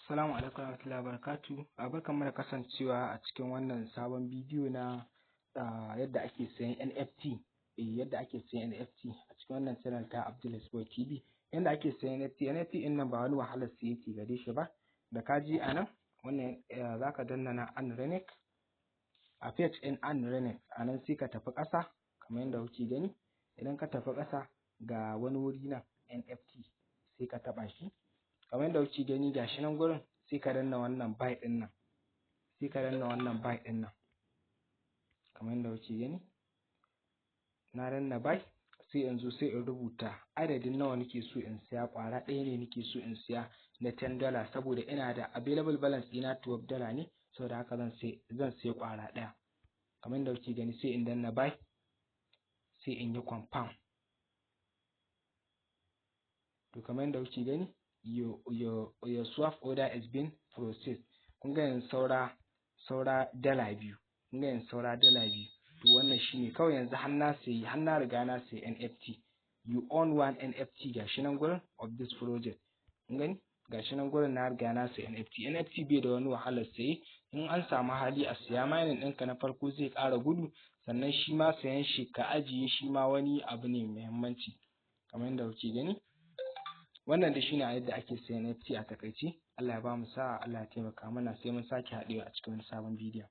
Assalamu alaikum warahmatullahi wabarakatuh. Barkanmu da kasancewa a cikin wannan sabon bidiyo na yadda ake sayan NFT. Yadda ake sayan NFT a cikin wannan channel ta Abdul Sport TV. Yadda ake sayan NFT ɗin nan ba wani wahalar siye yake gare shi ba. Da ka je a nan wannan za ka danna na Unrenic. A page ɗin Unrenic a nan sai ka tafi ƙasa kamar yadda kuke gani. Idan ka tafi ƙasa ga wani wuri nan NFT sai ka taɓa shi. Kamar yadda kuke gani gashi nan gurin sai ka danna wannan buy ɗin nan, sai ka danna wannan buy ɗin nan kamar yadda kuke gani. Na danna buy sai in zo sai in rubuta adadin nawa nake so in siya, ƙwara ɗaya ne nake so in siya na $10 saboda ina da available balance ɗina $12 ne, saboda haka zan siya ƙwara ɗaya. Kamar yadda kuke gani sai in danna buy sai in yi confirm. To kamar yadda kuke gani your swap order is been processed. Kun ga yanzu saura dala biyu. Kun ga yanzu saura dala biyu. To wannan shine kawai yanzu har na riga na sayi NFT. You own one NFT gashi nan gurin of this project. Kun gani gashi nan gurin na riga na sayi NFT. NFT bai da wani wahalar saye. In an samu hali a siya mining ɗinka na farko zai ƙara gudu, sannan shi ma sayan shi ka ajiye shi ma wani abu ne mai muhimmanci kamar yadda kuke gani. Wannan dai shine yadda ake sayan NFT a takaice. Allah ya bamu sa'a, Allah ya taimaka mana, sai mun sake haɗewa a cikin wani sabon bidiyon.